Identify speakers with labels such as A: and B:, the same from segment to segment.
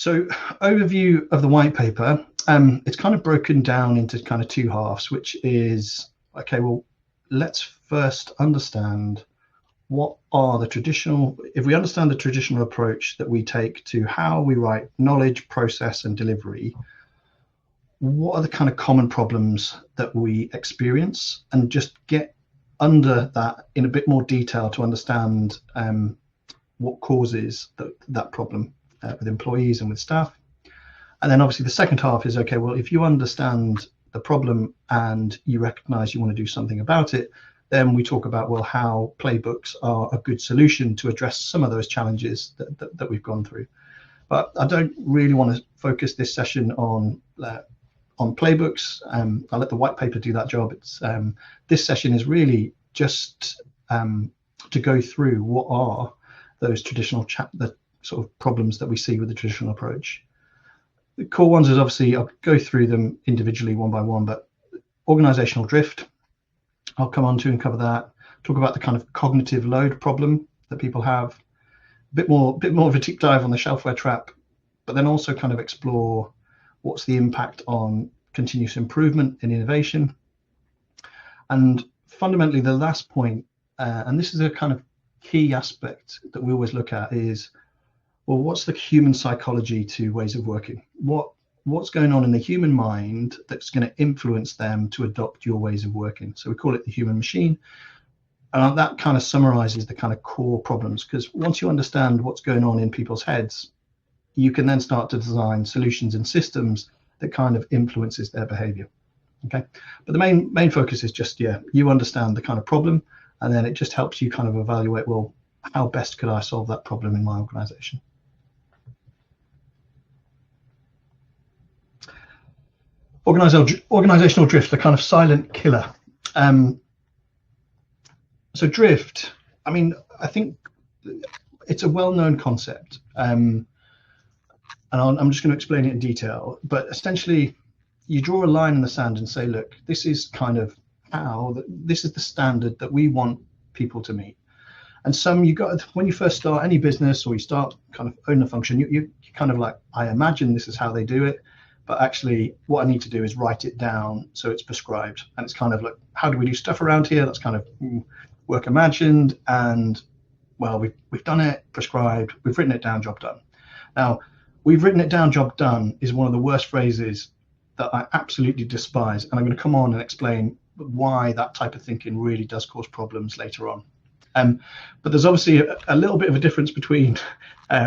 A: So overview of the white paper, it's kind of broken down into kind of two halves, which is, okay, well, let's first understand what are the traditional, if we understand the traditional approach that we take to how we write knowledge, process, and delivery, what are the kind of common problems that we experience, and just get under that in a bit more detail to understand what causes that problem with employees and with staff. And then obviously the second half is, okay, well, if you understand the problem and you recognize you want to do something about it, then we talk about, well, how playbooks are a good solution to address some of those challenges that we've gone through. But I don't really want to focus this session on playbooks. I'll let the white paper do that job. This session is really just to go through what are those traditional the sort of problems that we see with the traditional approach. The core ones is obviously, I'll go through them individually one by one, but organizational drift, I'll come on to and cover that. Talk about the kind of cognitive load problem that people have, a bit more of a deep dive on the shelfware trap, but then also kind of explore what's the impact on continuous improvement and innovation. And fundamentally, the last point, and this is a kind of key aspect that we always look at, is, well, what's the human psychology to ways of working? What's going on in the human mind that's going to influence them to adopt your ways of working? So we call it the human machine. And that kind of summarizes the kind of core problems, because once you understand what's going on in people's heads, you can then start to design solutions and systems that kind of influences their behavior. Okay, but the main focus is just, you understand the kind of problem, and then it just helps you kind of evaluate, well, how best could I solve that problem in my organization? Organizational drift, the kind of silent killer. So drift, I mean, I think it's a well-known concept, and I'm just going to explain it in detail. But essentially, you draw a line in the sand and say, look, this is kind of this is the standard that we want people to meet. And when you first start any business, or you start kind of owning a function, you kind of like, I imagine this is how they do it. But actually, what I need to do is write it down so it's prescribed. And it's kind of like, how do we do stuff around here? That's kind of work imagined, and well, we've done it, prescribed, we've written it down, job done. Now, we've written it down, job done is one of the worst phrases that I absolutely despise. And I'm going to come on and explain why that type of thinking really does cause problems later on. But there's obviously a little bit of a difference between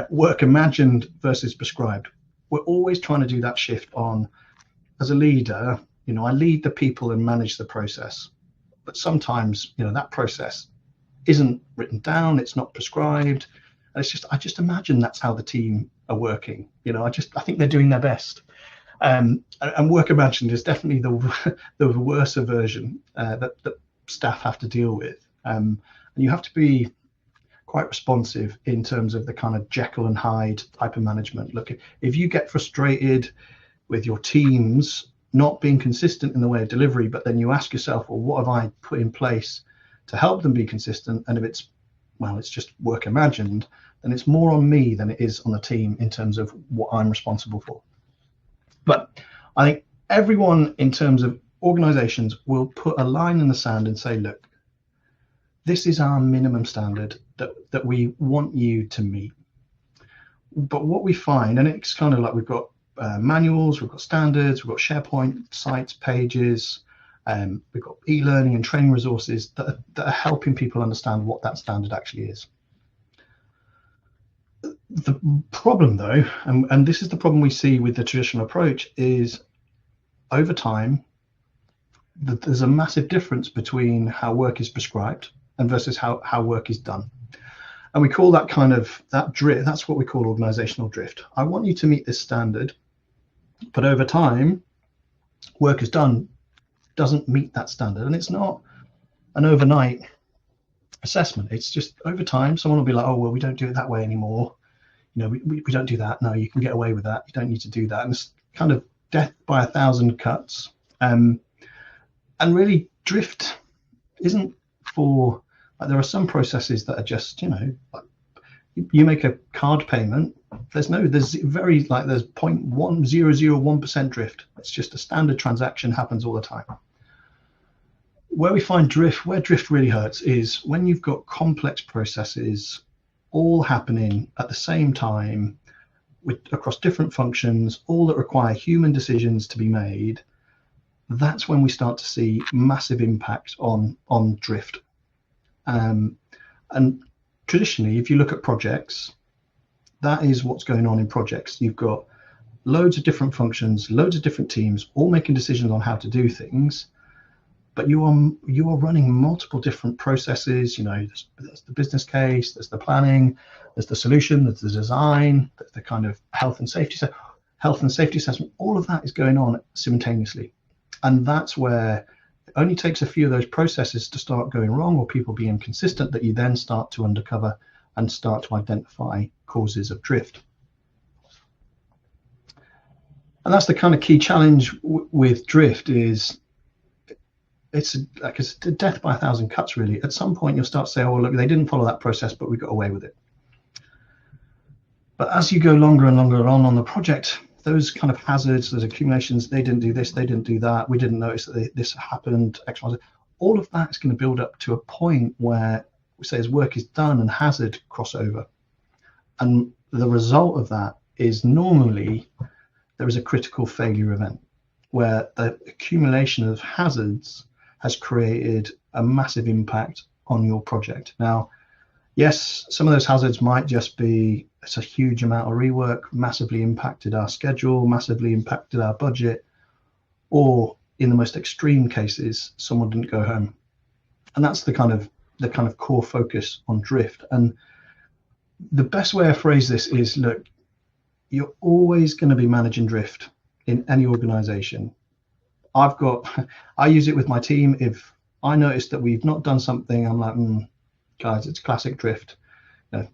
A: work imagined versus prescribed. We're always trying to do that shift on, as a leader, I lead the people and manage the process. But sometimes, that process isn't written down, it's not prescribed. And it's just, I just imagine that's how the team are working. I think they're doing their best. And work imagined is definitely the worse version that staff have to deal with. And you have to be quite responsive in terms of the kind of Jekyll and Hyde type of management. Look, if you get frustrated with your teams not being consistent in the way of delivery, but then you ask yourself, well, what have I put in place to help them be consistent? And if it's just work imagined, then it's more on me than it is on the team in terms of what I'm responsible for. But I think everyone in terms of organizations will put a line in the sand and say, look, this is our minimum standard that we want you to meet. But what we find, and it's kind of like we've got manuals, we've got standards, we've got SharePoint sites, pages, we've got e-learning and training resources that are helping people understand what that standard actually is. The problem though, and this is the problem we see with the traditional approach, is over time, there's a massive difference between how work is prescribed and versus how work is done. And we call that that drift, that's what we call organizational drift. I want you to meet this standard, but over time, work is done doesn't meet that standard. And it's not an overnight assessment. It's just over time, someone will be like, oh, well, we don't do it that way anymore. We don't do that. No, you can get away with that. You don't need to do that. And it's kind of death by 1,000 cuts. And really, drift isn't for, there are some processes that are just, you make a card payment, there's 0.1001% drift. It's just a standard transaction, happens all the time. Where drift really hurts is when you've got complex processes all happening at the same time across different functions, all that require human decisions to be made. That's when we start to see massive impact on drift. And traditionally, if you look at projects, that is what's going on in projects. You've got loads of different functions, loads of different teams, all making decisions on how to do things, but you are running multiple different processes. There's the business case, there's the planning, there's the solution, there's the design, there's the kind of health and safety assessment. All of that is going on simultaneously, and that's where it only takes a few of those processes to start going wrong or people being inconsistent that you then start to uncover and start to identify causes of drift. And that's the kind of key challenge with drift is it's a death by a thousand cuts, really. At some point, you'll start to say, oh, look, they didn't follow that process, but we got away with it. But as you go longer and longer on the project, those kind of hazards, those accumulations, they didn't do this, they didn't do that, we didn't notice that this happened, X, Y, Z. All of that is going to build up to a point where we say as work is done and hazard crossover. And the result of that is normally there is a critical failure event where the accumulation of hazards has created a massive impact on your project. Now, yes, some of those hazards might just be it's a huge amount of rework, massively impacted our schedule, massively impacted our budget, or in the most extreme cases, someone didn't go home. And that's the kind of core focus on drift. And the best way I phrase this is, look, you're always going to be managing drift in any organization. I use it with my team. If I notice that we've not done something, I'm like, guys, it's classic drift.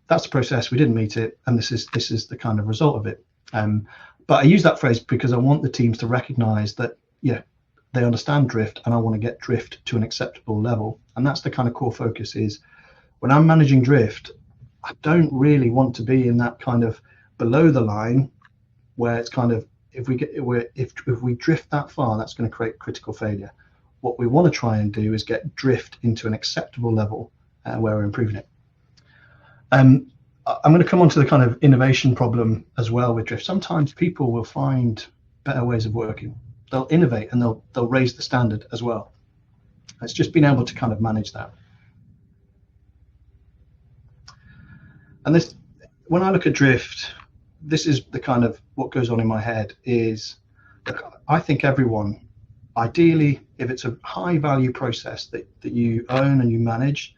A: That's the process. We didn't meet it, and this is the kind of result of it. But I use that phrase because I want the teams to recognize that, they understand drift, and I want to get drift to an acceptable level. And that's the kind of core focus is when I'm managing drift, I don't really want to be in that kind of below the line where it's kind of if we drift that far, that's going to create critical failure. What we want to try and do is get drift into an acceptable level where we're improving it. I'm going to come on to the kind of innovation problem as well with drift. Sometimes people will find better ways of working. They'll innovate and they'll raise the standard as well. It's just being able to kind of manage that. And this, when I look at drift, this is the kind of what goes on in my head is, look, I think everyone, ideally, if it's a high value process that you own and you manage,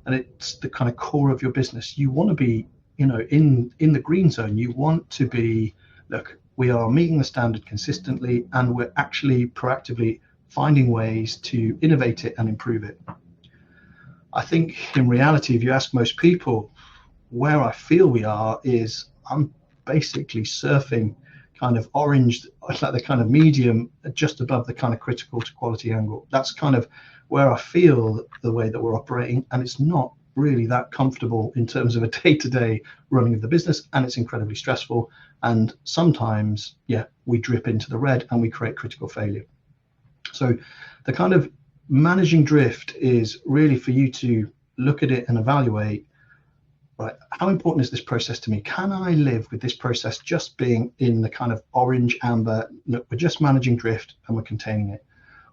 A: and it's the kind of core of your business, you want to be, in the green zone. You want to be, look, we are meeting the standard consistently, and we're actually proactively finding ways to innovate it and improve it. I think in reality, if you ask most people, where I feel we are is I'm basically surfing kind of orange, like the kind of medium just above the kind of critical to quality angle. That's kind of where I feel the way that we're operating, and it's not really that comfortable in terms of a day-to-day running of the business, and it's incredibly stressful, and sometimes we drip into the red and we create critical failure. So the kind of managing drift is really for you to look at it and evaluate, right, how important is this process to me? Can I live with this process just being in the kind of orange, amber, look, we're just managing drift and we're containing it?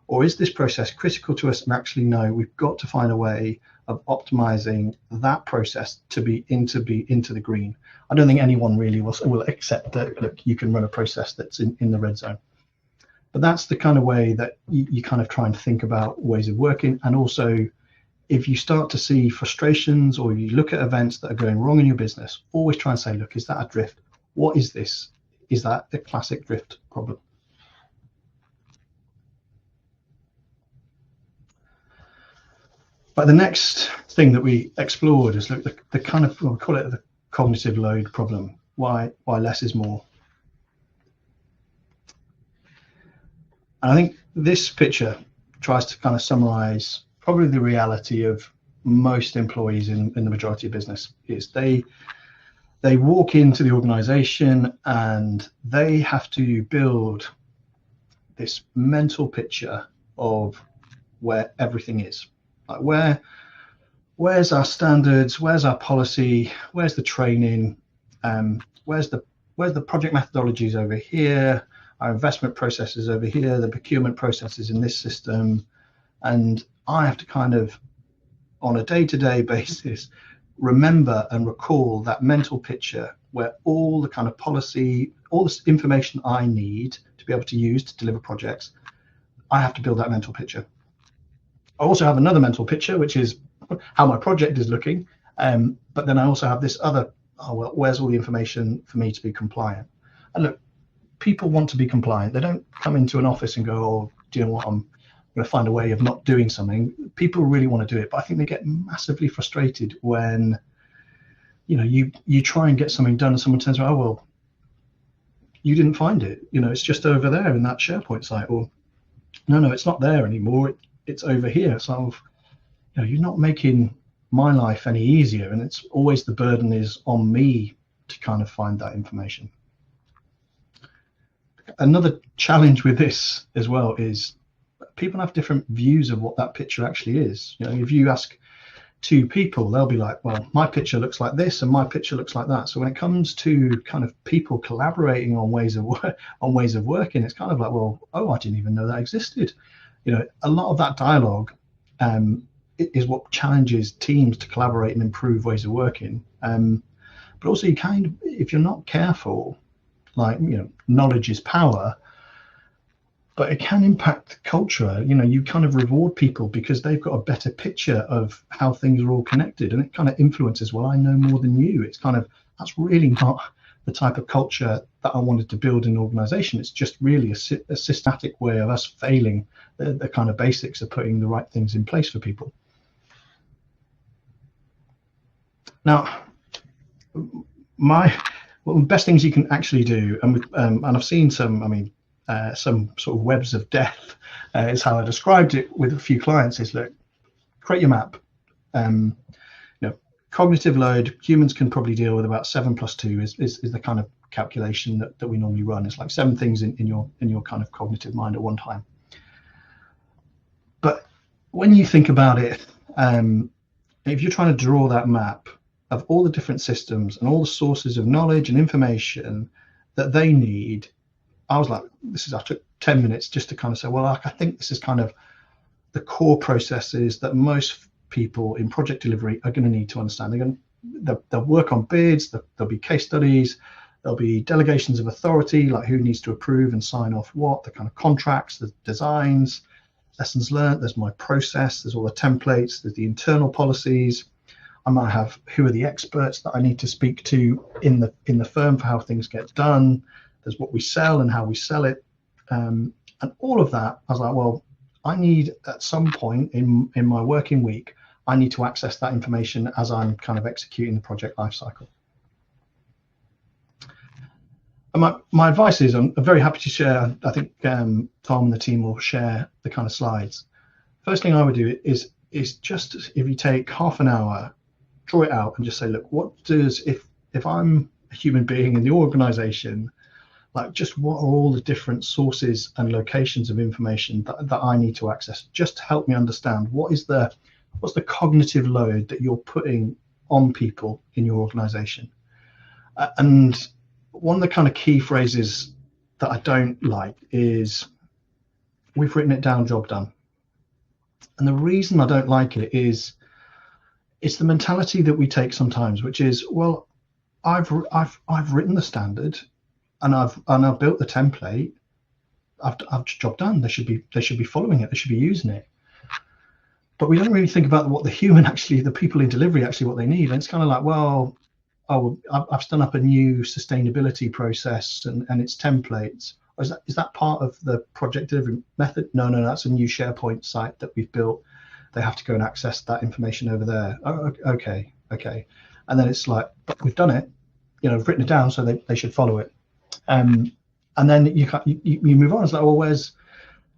A: Or is this process critical to us and actually no, we've got to find a way of optimizing that process to be into the green? I don't think anyone really will accept that, look, you can run a process that's in the red zone. But that's the kind of way that you kind of try and think about ways of working. And also, if you start to see frustrations or you look at events that are going wrong in your business, always try and say, look, is that a drift? What is this? Is that a classic drift problem? But the next thing that we explored is, look, the kind of, we'll call it the cognitive load problem. Why less is more? And I think this picture tries to kind of summarize probably the reality of most employees in the majority of business is they They walk into the organization and they have to build this mental picture of where everything is. Like where's our standards, where's our policy, where's the training, where's the project methodologies over here, our investment processes over here, the procurement processes in this system. And I have to kind of, on a day-to-day basis, remember and recall that mental picture where all the kind of policy, all this information I need to be able to use to deliver projects, I have to build that mental picture. I also have another mental picture, which is how my project is looking. But then I also have this other, oh, well, where's all the information for me to be compliant? And look, people want to be compliant. They don't come into an office and go, oh, do you know what, I'm going to find a way of not doing something. People really want to do it, but I think they get massively frustrated when, you know, you try and get something done and someone turns around, oh, well, you didn't find it. You know, it's just over there in that SharePoint site. Or no, it's not there anymore. It's over here. So, you know, you're not making my life any easier, and it's always the burden is on me to kind of find that information. Another challenge with this as well is people have different views of what that picture actually is. You know, if you ask two people, they'll be like, well, my picture looks like this and my picture looks like that. So when it comes to kind of people collaborating on ways of working, it's kind of like, well, oh, I didn't even know that existed. You know, a lot of that dialogue is what challenges teams to collaborate and improve ways of working. But also, you kind of, if you're not careful, like, you know, knowledge is power, but it can impact culture. You know, you kind of reward people because they've got a better picture of how things are all connected, and it kind of influences, well, I know more than you. It's kind of, that's really not the type of culture that I wanted to build in an organization. It's just really a systematic way of us failing the kind of basics of putting the right things in place for people. Now, one of the best things you can actually do, and I've seen some, I mean, some sort of webs of death is how I described it with a few clients, is look, create your map. You know, cognitive load, humans can probably deal with about 7 + 2 is the kind of calculation that we normally run. It's like 7 things in your kind of cognitive mind at one time. But when you think about it, if you're trying to draw that map of all the different systems and all the sources of knowledge and information that they need, I was like, I took 10 minutes just to kind of say, well, I think this is kind of the core processes that most people in project delivery are going to need to understand. They'll work on bids, there'll be case studies, there'll be delegations of authority, like who needs to approve and sign off what, the kind of contracts, the designs, lessons learned, there's my process, there's all the templates, there's the internal policies. I might have who are the experts that I need to speak to in the firm for how things get done. There's what we sell and how we sell it. And all of that, I was like, well, I need at some point in my working week, I need to access that information as I'm kind of executing the project lifecycle. And my advice is, I'm very happy to share, I think Tom and the team will share the kind of slides. First thing I would do is just, if you take half an hour, draw it out and just say, look, what does, if I'm a human being in the organization, like just what are all the different sources and locations of information that I need to access, just to help me understand what's the cognitive load that you're putting on people in your organization. And one of the kind of key phrases that I don't like is, we've written it down, job done. And the reason I don't like it is, it's the mentality that we take sometimes, which is, well, I've written the standard, and I've built the template. I've job done. They should be following it. They should be using it. But we don't really think about what the human actually, the people in delivery actually, what they need. And it's kind of like, well, oh, I've spun up a new sustainability process and its templates. Or is that part of the project delivery method? No, that's a new SharePoint site that we've built. They have to go and access that information over there. Oh, okay. And then it's like, but we've done it, you know, written it down, so they should follow it. And then you move on. It's like, well, where's,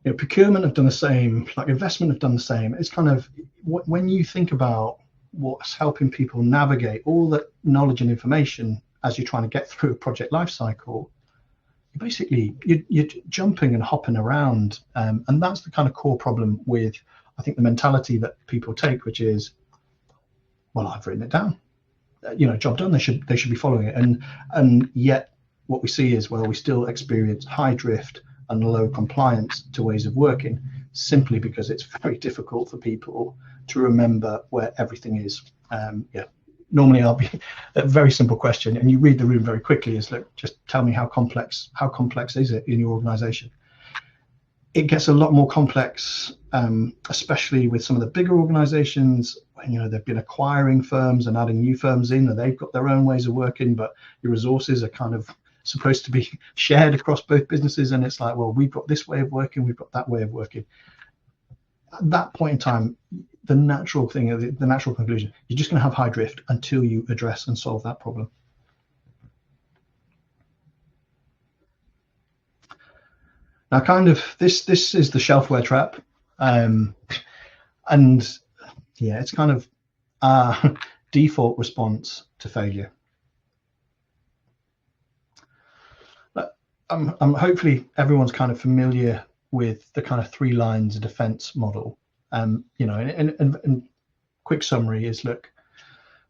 A: you know, procurement have done the same, like investment have done the same. It's kind of, when you think about what's helping people navigate all the knowledge and information as you're trying to get through a project life cycle, basically you're jumping and hopping around, and that's the kind of core problem with, I think, the mentality that people take, which is, well, I've written it down, job done. They should be following it, and yet what we see is, well, we still experience high drift and low compliance to ways of working, simply because it's very difficult for people to remember where everything is. Normally I'll be a very simple question, and you read the room very quickly, is, look, just tell me how complex is it in your organization. It gets a lot more complex, especially with some of the bigger organizations, when they've been acquiring firms and adding new firms in, and they've got their own ways of working, but your resources are kind of supposed to be shared across both businesses, and it's like, well, we've got this way of working, we've got that way of working. At that point in time, the natural conclusion, you're just going to have high drift until you address and solve that problem. Now, kind of this is the shelfware trap, and yeah, it's kind of our default response to failure. Hopefully everyone's kind of familiar with the kind of 3 lines of defense model. And quick summary is, look,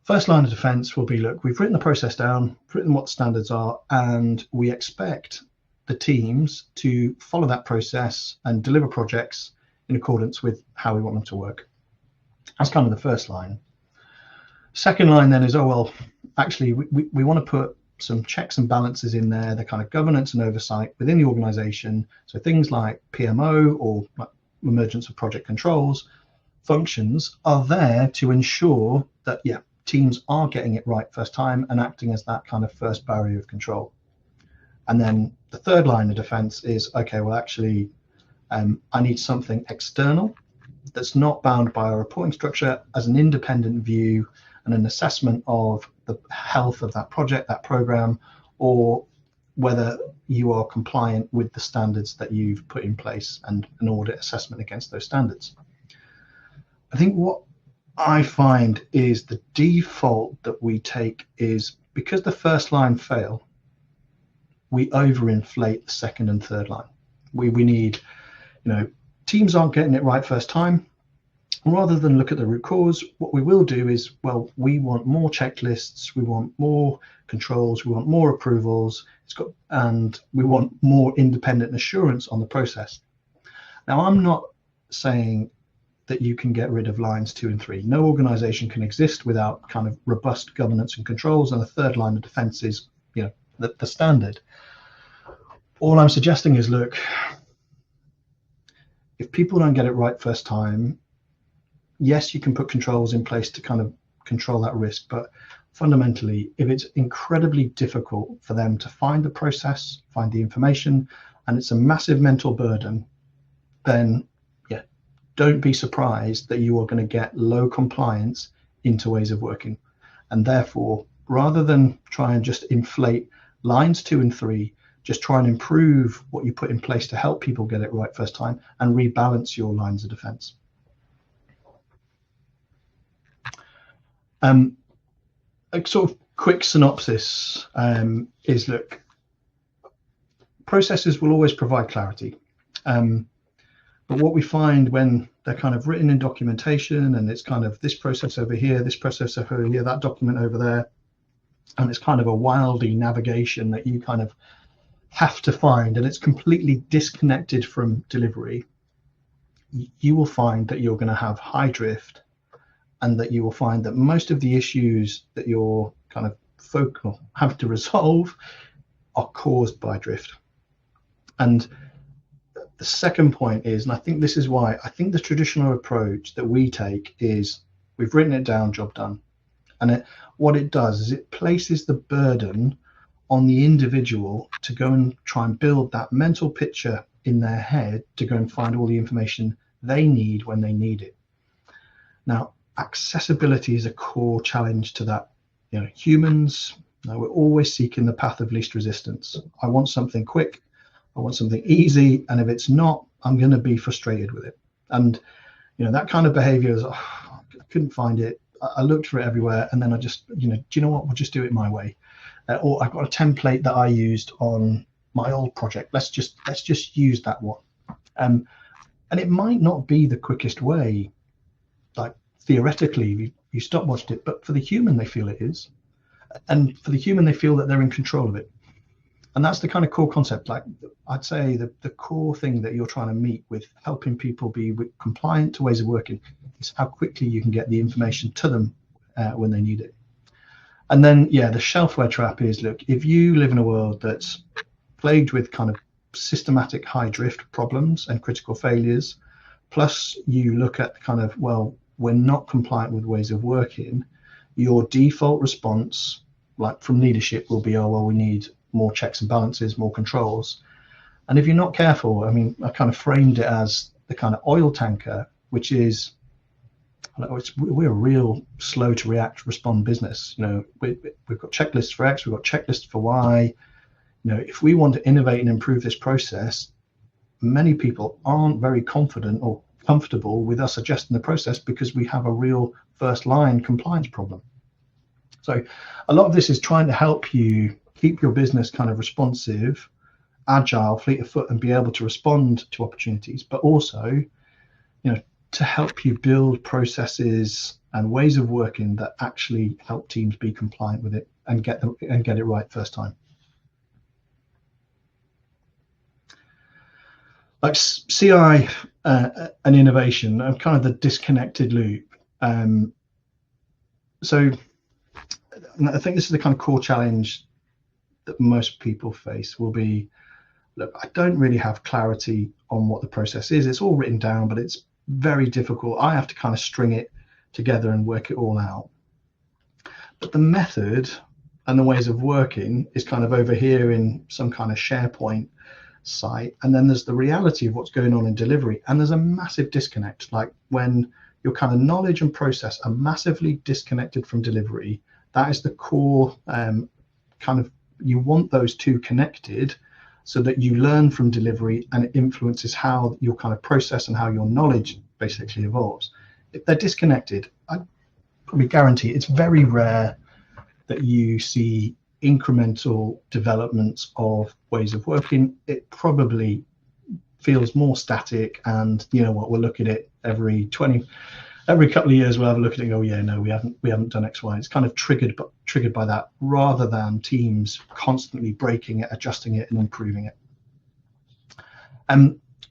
A: first line of defense will be, look, we've written the process down, written what the standards are, and we expect the teams to follow that process and deliver projects in accordance with how we want them to work. That's kind of the first line. Second line then is, oh, well, actually we want to put some checks and balances in there, the kind of governance and oversight within the organization. So things like PMO or like emergence of project controls functions are there to ensure that, yeah, teams are getting it right first time and acting as that kind of first barrier of control. And then the third line of defense is, okay, well, actually, I need something external that's not bound by a reporting structure, as an independent view and an assessment of the health of that project, that program, or whether you are compliant with the standards that you've put in place, and an audit assessment against those standards. I think what I find is the default that we take is, because the first line fail, we overinflate the second and third line. We need, teams aren't getting it right first time. Rather than look at the root cause, what we will do is, well, we want more checklists, we want more controls, we want more approvals, and we want more independent assurance on the process. Now, I'm not saying that you can get rid of lines 2 and 3. No organization can exist without kind of robust governance and controls, and the third line of defense is, the standard. All I'm suggesting is, look, if people don't get it right first time, yes, you can put controls in place to kind of control that risk, but fundamentally, if it's incredibly difficult for them to find the process, find the information, and it's a massive mental burden, then yeah, don't be surprised that you are going to get low compliance into ways of working. And therefore, rather than try and just inflate lines 2 and 3, just try and improve what you put in place to help people get it right first time, and rebalance your lines of defense. A sort of quick synopsis is, look, processes will always provide clarity, but what we find when they're kind of written in documentation, and it's kind of this process over here, this process over here, that document over there, and it's kind of a wildy navigation that you kind of have to find, and it's completely disconnected from delivery, you will find that you're going to have high drift, and that you will find that most of the issues that you're kind of have to resolve are caused by drift. And the second point is, and I think this is why I think the traditional approach that we take is, we've written it down, job done. And what it does is it places the burden on the individual to go and try and build that mental picture in their head to go and find all the information they need when they need it. Now, accessibility is a core challenge to that. Humans, we're always seeking the path of least resistance. I want something quick, I want something easy, and if it's not, I'm going to be frustrated with it. And that kind of behavior is, I couldn't find it, I looked for it everywhere, and then I just, do you know what, we'll just do it my way. or I've got a template that I used on my old project. Let's just use that one. And it might not be the quickest way, like theoretically, you stopwatched it, but for the human, they feel it is. And for the human, they feel that they're in control of it. And that's the kind of core concept. Like I'd say the core thing that you're trying to meet with helping people be compliant to ways of working is how quickly you can get the information to them when they need it. And then, yeah, the shelfware trap is, look, if you live in a world that's plagued with kind of systematic high drift problems and critical failures, plus you look at kind of, well, we're not compliant with ways of working, your default response, like from leadership, will be, oh, well, we need more checks and balances, more controls. And if you're not careful, I mean, I kind of framed it as the kind of oil tanker, which is, we're a real slow to react, respond business. You know, we've got checklists for X, we've got checklists for Y. You know, if we want to innovate and improve this process, many people aren't very confident or comfortable with us adjusting the process because we have a real first line compliance problem. So a lot of this is trying to help you keep your business kind of responsive, agile, fleet of foot, and be able to respond to opportunities, but also, you know, to help you build processes and ways of working that actually help teams be compliant with it and get it right first time. Like CI and innovation are kind of the disconnected loop. So I think this is the kind of core challenge that most people face will be, look, I don't really have clarity on what the process is. It's all written down, but it's very difficult. I have to kind of string it together and work it all out. But the method and the ways of working is kind of over here in some kind of SharePoint site. And then there's the reality of what's going on in delivery. And there's a massive disconnect. Like when your kind of knowledge and process are massively disconnected from delivery, that is the core kind of, you want those two connected so that you learn from delivery and it influences how your kind of process and how your knowledge basically evolves. If they're disconnected, I probably guarantee it's very rare that you see incremental developments of ways of working. It probably feels more static, and you know what, we'll look at it every couple of years, we'll have a look at it and go, yeah, no, we haven't done X, Y. It's kind of triggered by that, rather than teams constantly breaking it, adjusting it, and improving it.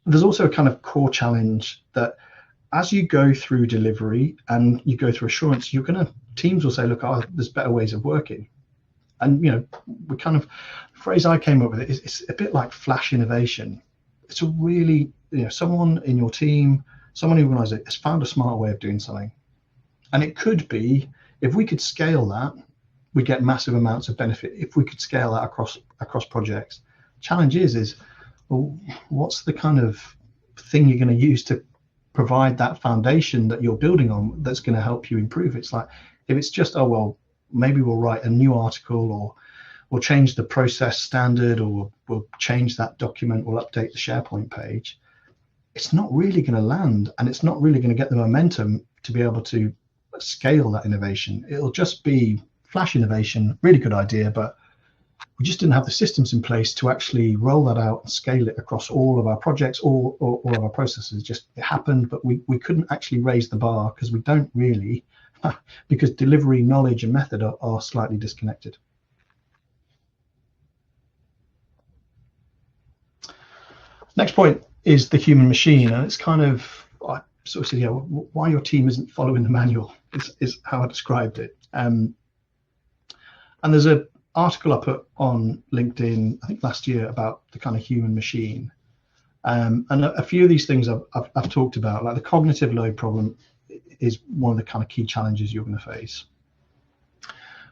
A: There's also a kind of core challenge that as you go through delivery and you go through assurance, teams will say, look, there's better ways of working. And you know, we kind of, the phrase I came up with is it's a bit like flash innovation. It's a really, you know, someone in your team, someone who organizes it has found a smart way of doing something. And it could be, if we could scale that, we get massive amounts of benefit. If we could scale that across projects. Challenge is, well, what's the kind of thing you're going to use to provide that foundation that you're building on that's going to help you improve? It's like, if it's just, oh, well, maybe we'll write a new article, or we'll change the process standard, or we'll change that document, we'll update the SharePoint page. It's not really going to land, and it's not really going to get the momentum to be able to scale that innovation. It'll just be flash innovation, really good idea, but we just didn't have the systems in place to actually roll that out and scale it across all of our projects, all of our processes. Just, it happened, but we couldn't actually raise the bar because we don't really, because delivery, knowledge, and method are slightly disconnected. Next point is the human machine, and it's kind of, I sort of said, yeah, why your team isn't following the manual is how I described it. And there's an article I put on LinkedIn, I think last year, about the kind of human machine. And a few of these things I've talked about, like the cognitive load problem is one of the kind of key challenges you're going to face.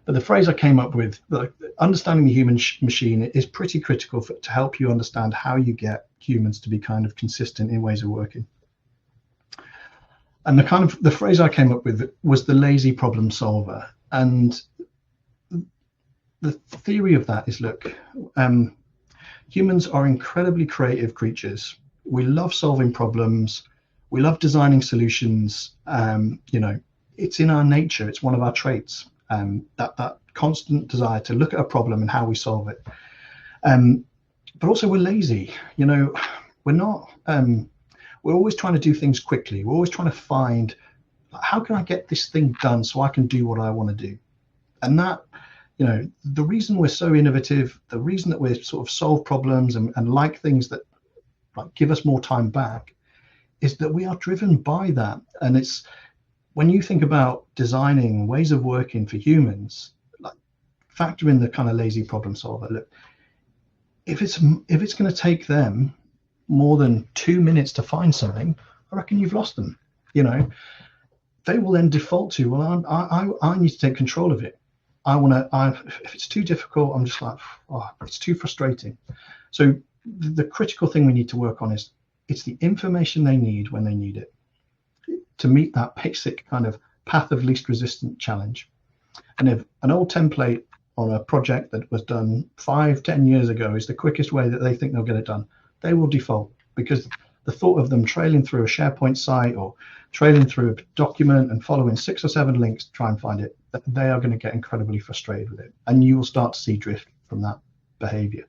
A: But the phrase I came up with, like, understanding the human machine, is pretty critical to help you understand how you get humans to be kind of consistent in ways of working. And the phrase I came up with was the lazy problem solver. And the theory of that is, look, humans are incredibly creative creatures. We love solving problems. We love designing solutions. You know, it's in our nature. It's one of our traits. that constant desire to look at a problem and how we solve it. But also we're lazy. We're not. We're always trying to do things quickly. We're always trying to find, how can I get this thing done so I can do what I want to do? And that, the reason we're so innovative, the reason that we sort of solve problems and like things that like give us more time back, is that we are driven by that. And it's, when you think about designing ways of working for humans, like factor in the kind of lazy problem solver. Look, if it's going to take them more than 2 minutes to find something, I reckon you've lost them. They will then default to, well, I need to take control of it. If it's too difficult, I'm just like, oh, it's too frustrating. So the critical thing we need to work on is, it's the information they need when they need it to meet that basic kind of path of least resistance challenge. And if an old template on a project that was done 5-10 years ago is the quickest way that they think they'll get it done, they will default, because the thought of them trailing through a SharePoint site or trailing through a document and following 6 or 7 links to try and find it, they are going to get incredibly frustrated with it. And you will start to see drift from that behavior.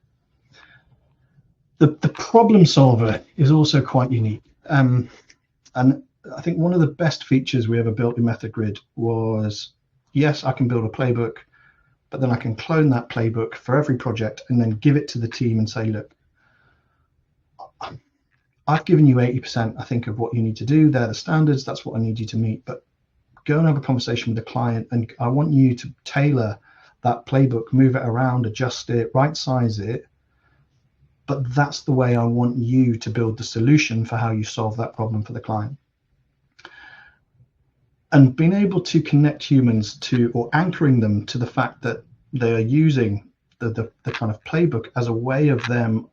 A: The problem solver is also quite unique. And I think one of the best features we ever built in Method Grid was, yes, I can build a playbook, but then I can clone that playbook for every project and then give it to the team and say, look, I've given you 80%, I think, of what you need to do. They're the standards. That's what I need you to meet. But go and have a conversation with the client, and I want you to tailor that playbook, move it around, adjust it, right size it. But that's the way I want you to build the solution for how you solve that problem for the client. And being able to connect humans to, or anchoring them to the fact that they are using the kind of playbook as a way of them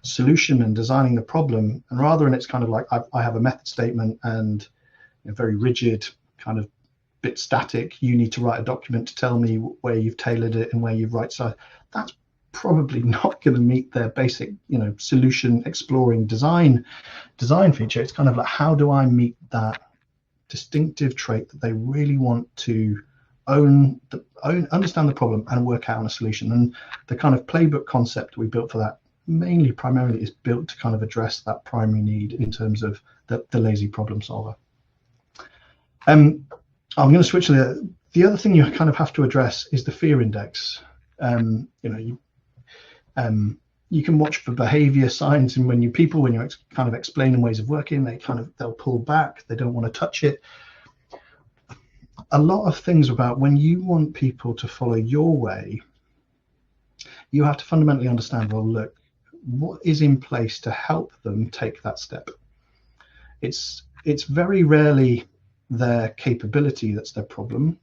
A: solution and designing the problem, and rather than it's kind of like I have a method statement and very rigid, kind of bit static, you need to write a document to tell me where you've tailored it and where you've right sized. That's probably not going to meet their basic solution exploring design feature. It's kind of like, how do I meet that distinctive trait that they really want to understand the problem and work out on a solution? And the kind of playbook concept we built for that primarily is built to kind of address that primary need in terms of the lazy problem solver. I'm going to switch to the other thing you kind of have to address is the fear index. You can watch for behavior signs, and when you're kind of explaining ways of working, they'll pull back, they don't want to touch it. A lot of things about when you want people to follow your way, you have to fundamentally understand, well, look, what is in place to help them take that step? It's very rarely their capability that's their problem.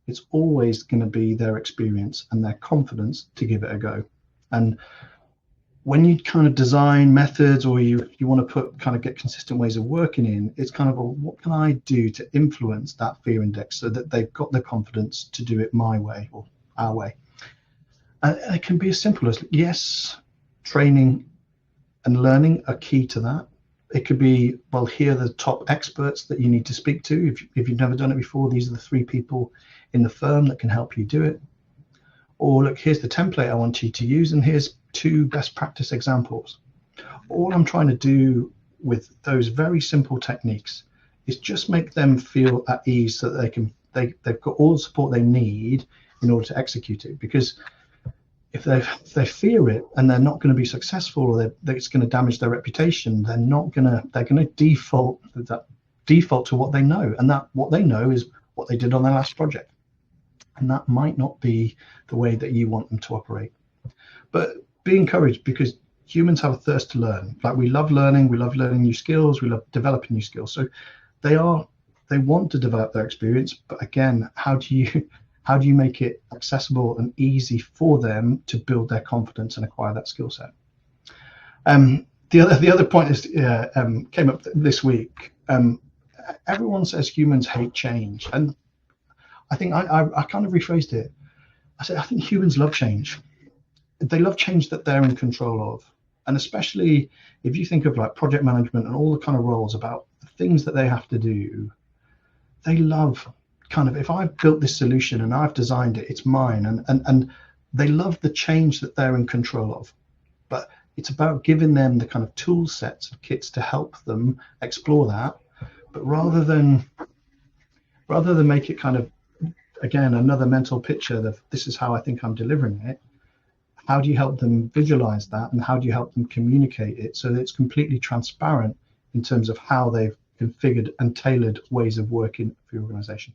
A: It's always going to be their experience and their confidence to give it a go. And when you kind of design methods, or you want to get consistent ways of working in, it's kind of, what can I do to influence that fear index so that they've got the confidence to do it my way or our way? And it can be as simple as, yes, training and learning are key to that. It could be, well, here are the top experts that you need to speak to. If you've never done it before, these are the 3 people in the firm that can help you do it. Or look, here's the template I want you to use, and here's 2 best practice examples. All I'm trying to do with those very simple techniques is just make them feel at ease so that they've got all the support they need in order to execute it. Because if they fear it and they're not going to be successful, or it's going to damage their reputation, they're going to default to what they know, and that what they know is what they did on their last project, and that might not be the way that you want them to operate. But be encouraged, because humans have a thirst to learn. Like, we love learning new skills, we love developing new skills. So they want to develop their experience, but again, how do you make it accessible and easy for them to build their confidence and acquire that skill set? The other point is came up this week. Everyone says humans hate change, and I think I kind of rephrased it. I said, I think humans love change. They love change that they're in control of, and especially if you think of like project management and all the kind of roles about the things that they have to do, they love kind of, if I've built this solution and I've designed it, it's mine, and they love the change that they're in control of. But it's about giving them the kind of tool sets of kits to help them explore that. But rather than make it kind of, again, another mental picture of this is how I think I'm delivering it, how do you help them visualize that, and how do you help them communicate it so that it's completely transparent in terms of how they've configured and tailored ways of working for your organization?